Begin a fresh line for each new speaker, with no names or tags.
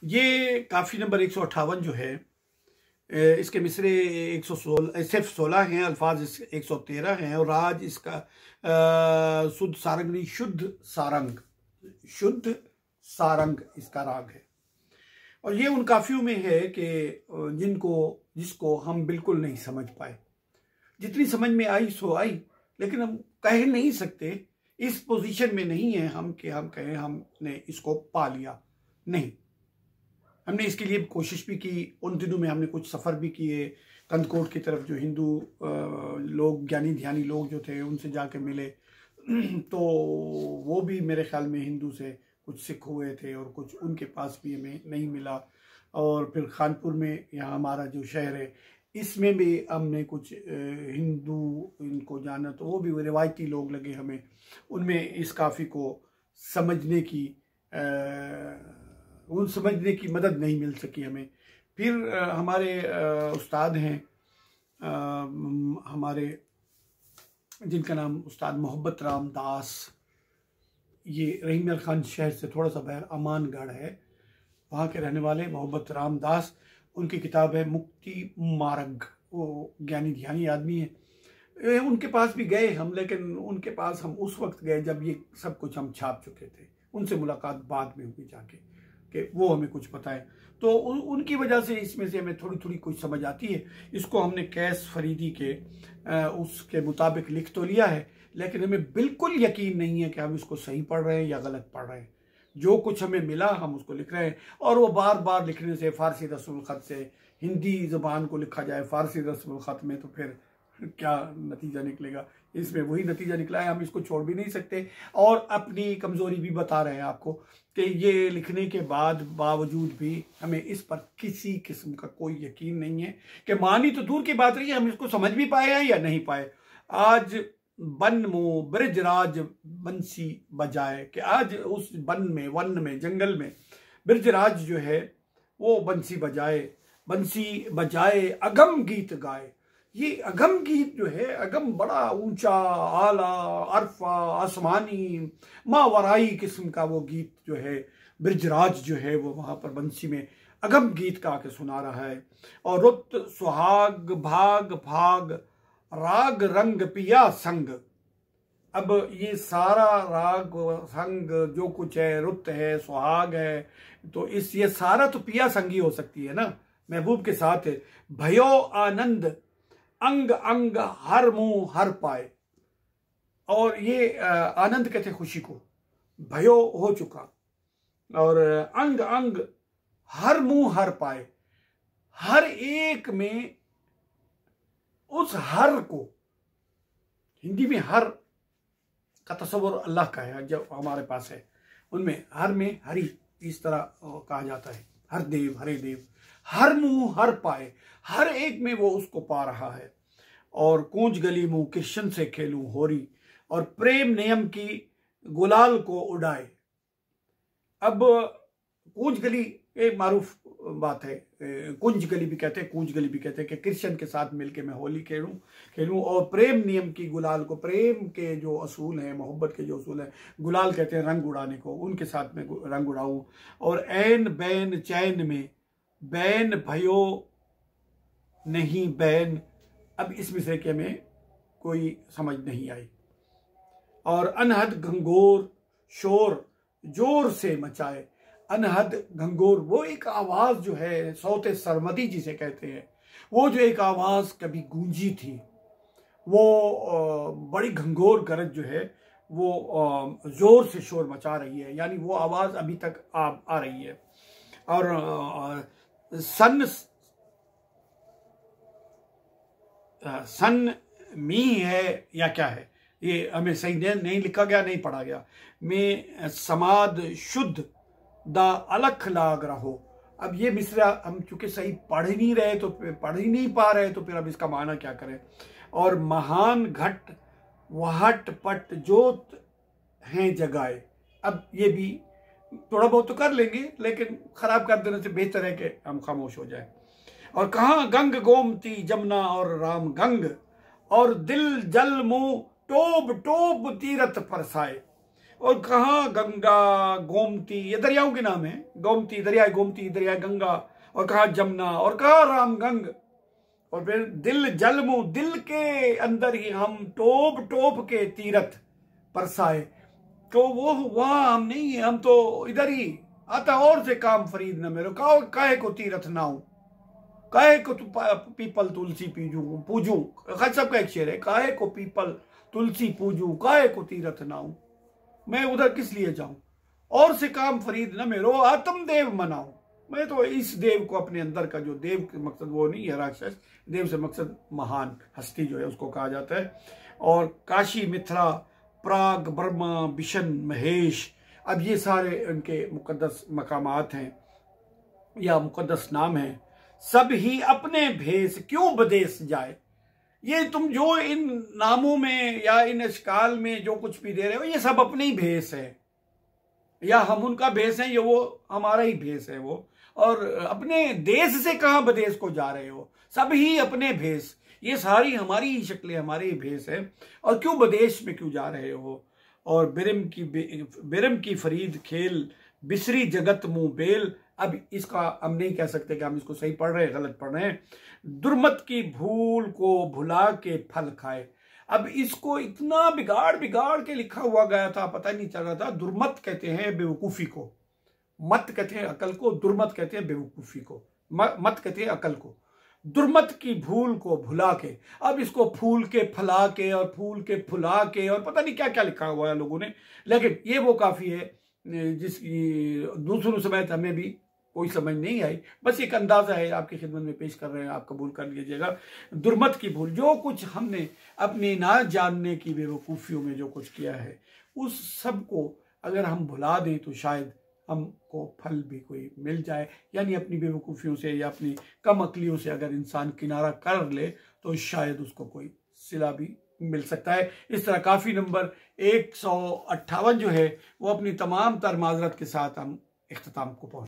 ये काफ़ी नंबर 158 जो है, इसके मिसरे 116 सिर्फ 16 हैं, अल्फाज 113 हैं और राज इसका शुद्ध सारंग नहीं, शुद्ध सारंग इसका राग है। और ये उन काफियों में है कि जिसको हम बिल्कुल नहीं समझ पाए। जितनी समझ में आई सो आई, लेकिन हम कह नहीं सकते, इस पोजीशन में नहीं है हम कि हम कहें हमने इसको पा लिया। नहीं, हमने इसके लिए कोशिश भी की। उन दिनों में हमने कुछ सफ़र भी किए कंदकोट की तरफ, जो हिंदू लोग, ज्ञानी ध्यानी लोग जो थे, उनसे जाके मिले। तो वो भी मेरे ख्याल में हिंदू से कुछ सिख हुए थे और कुछ उनके पास भी हमें नहीं मिला। और फिर खानपुर में, यहाँ हमारा जो शहर है, इसमें भी हमने कुछ हिंदू इनको जाना, तो वो भी रिवायती लोग लगे हमें। उनमें इस काफ़ी को समझने की मदद नहीं मिल सकी हमें। फिर हमारे उस्ताद हैं, हमारे जिनका नाम उस्ताद मोहब्बत राम दास, ये रहीम खान शहर से थोड़ा सा बाहर अमानगढ़ है, वहाँ के रहने वाले मोहब्बत राम दास। उनकी किताब है मुक्ति मार्ग। वो ज्ञानी ध्यानी आदमी है। उनके पास भी गए हम, लेकिन उनके पास हम उस वक्त गए जब ये सब कुछ हम छाप चुके थे। उनसे मुलाकात बाद में हुई जाके कि वो हमें कुछ बताएं। तो उनकी वजह से इसमें से हमें थोड़ी थोड़ी कुछ समझ आती है। इसको हमने कैस फरीदी के उसके मुताबिक लिख तो लिया है, लेकिन हमें बिल्कुल यकीन नहीं है कि हम इसको सही पढ़ रहे हैं या गलत पढ़ रहे हैं। जो कुछ हमें मिला हम उसको लिख रहे हैं। और वो बार बार लिखने से, फारसी रस्मुल ख़त से हिंदी ज़बान को लिखा जाए फारसी रस्मुल ख़त में, तो फिर क्या नतीजा निकलेगा। इसमें वही नतीजा निकला है, हम इसको छोड़ भी नहीं सकते। और अपनी कमज़ोरी भी बता रहे हैं आपको कि ये लिखने के बावजूद भी हमें इस पर किसी किस्म का कोई यकीन नहीं है कि मानी तो दूर की बात रही है, हम इसको समझ भी पाए हैं या नहीं पाए। आज बन मुँह ब्रिजराज बंसी बजाए, कि आज उस वन में जंगल में ब्रिजराज जो है वो बंसी बजाए अगम गीत गाए। ये अगम गीत जो है, अगम बड़ा ऊंचा, आला, अरफा, आसमानी, मावराई किस्म का वो गीत जो है, ब्रिजराज जो है वो वहां पर बंसी में अगम गीत गा के सुना रहा है। और रुत सुहाग भाग भाग राग रंग पिया संग। अब ये सारा राग संग जो कुछ है, रुत है, सुहाग है, तो ये सारा तो पिया संगी हो सकती है ना, महबूब के साथ है। भयो आनंद अंग अंग हर मुंह हर पाए। और ये आनंद कहते खुशी को, भयो हो चुका, और अंग अंग हर मुंह हर पाए। हर एक में उस हर को, हिंदी में हर का तस्वर अल्लाह का है जो हमारे पास है, उनमें हर में हरि इस तरह कहा जाता है। हर देव, हरे देव, हर मुंह हर पाए, हर एक में वो उसको पा रहा है। और कूंज गली मुंह कृष्ण से खेलूं होरी, और प्रेम नियम की गुलाल को उड़ाए। अब कूंज गली एक मारूफ बात है, कुंज गली भी कहते हैं, कूंज गली भी कहते हैं, कि कृष्ण के साथ मिलके मैं होली खेलूं और प्रेम नियम की गुलाल को, प्रेम के जो असूल हैं, मोहब्बत के जो असूल हैं, गुलाल कहते हैं रंग उड़ाने को, उनके साथ में रंग उड़ाऊं। और ऐन बैन चैन में बैन भयो नहीं बैन। अब इस मिसरे के में कोई समझ नहीं आई। और अनहद घंघोर शोर जोर से मचाए। अनहद घंघोर वो एक आवाज जो है, सौते सरमदी जिसे कहते हैं, वो जो एक आवाज कभी गूंजी थी, वो बड़ी घंघोर गरज जो है वो जोर से शोर मचा रही है, यानी वो आवाज अभी तक आ रही है। और सन मी है या क्या है, ये हमें सही नहीं लिखा गया, नहीं पढ़ा गया। में समाद शुद्ध दा अलख लाग रहो। अब ये मिसरा हम चूंकि सही पढ़ ही नहीं रहे, तो पढ़ ही नहीं पा रहे, तो फिर अब इसका माना क्या करें। और महान घट वहट पट जोत हैं जगाए। अब ये भी थोड़ा बहुत तो कर लेंगे, लेकिन खराब कर देने से बेहतर है कि हम खामोश हो जाए। और कहाँ गंग गोमती जमुना और राम गंग, और दिल जल मुंह टोब टोब तीरथ फरसाए। और कहाँ गंगा, गोमती, ये दरियाओं के नाम है। गोमती, दरिया गोमती, दरिया गंगा, और कहाँ जमुना, और कहाँ रामगंग। और फिर दिल जलमू, दिल के अंदर ही हम टोप टोप के तीरथ परसाए। तो वो वहां हम नहीं है, हम तो इधर ही आता और से काम फरीद न मेरो, काहे को तीरथ नाऊ, काहे को पीपल तुलसी पूजू। सब का एक शेर है, काहे को पीपल तुलसी पूजू, काहे को तीरथ नाऊ, मैं उधर किस लिए जाऊं, और से काम फरीद न मेरो, आत्म देव मनाऊं। मैं तो इस देव को अपने अंदर का, जो देव का मकसद वो नहीं है राक्षस, देव से मकसद महान हस्ती जो है उसको कहा जाता है। और काशी, मिथिला, प्राग, बर्मा, बिशन, महेश, अब ये सारे उनके मुकद्दस मकामात हैं या मुकद्दस नाम हैं। सब ही अपने भेष क्यों बदेश जाए। ये तुम जो इन नामों में या इन अशकाल में जो कुछ भी दे रहे हो, ये सब अपने ही भेष है, या हम उनका भेष है, ये वो हमारा ही भेष है वो। और अपने देश से कहां बदेश को जा रहे हो, सब ही अपने भेष, ये सारी हमारी ही शक्लें, हमारी ही भेष है। और क्यों बदेश में क्यों जा रहे हो। और बिरम की फरीद खेल, बिसरी जगत मुंह बेल। अब इसका हम नहीं कह सकते कि हम इसको सही पढ़ रहे हैं, गलत पढ़ रहे हैं। दुर्मत की भूल को भुला के फल खाए। अब इसको इतना बिगाड़ बिगाड़ के लिखा हुआ गया था, पता नहीं चल रहा था। दुर्मत कहते हैं बेवकूफी को, मत कहते हैं अकल को, दुर्मत कहते हैं बेवकूफी को, मत कहते हैं अकल को। दुर्मत की भूल को भुला के, अब इसको फूल के फला के और फूल के फुला के और पता नहीं क्या क्या लिखा हुआ है लोगों ने, लेकिन ये वो काफी है जिसकी दूसरों समय हमें भी कोई समझ नहीं आई। बस एक अंदाजा है, आपकी खिदमत में पेश कर रहे हैं, आप कबूल कर लीजिएगा। दुर्मत की भूल, जो कुछ हमने अपने ना जानने की बेवकूफ़ियों में जो कुछ किया है, उस सब को अगर हम भुला दें तो शायद हमको फल भी कोई मिल जाए। यानी अपनी बेवकूफ़ियों से या अपनी कम अकलियों से अगर इंसान किनारा कर ले तो शायद उसको कोई सिला भी मिल सकता है। इस तरह काफ़ी नंबर 158 जो है वो अपनी तमाम तर माजरत के साथ हम इख्तिताम को पहुँच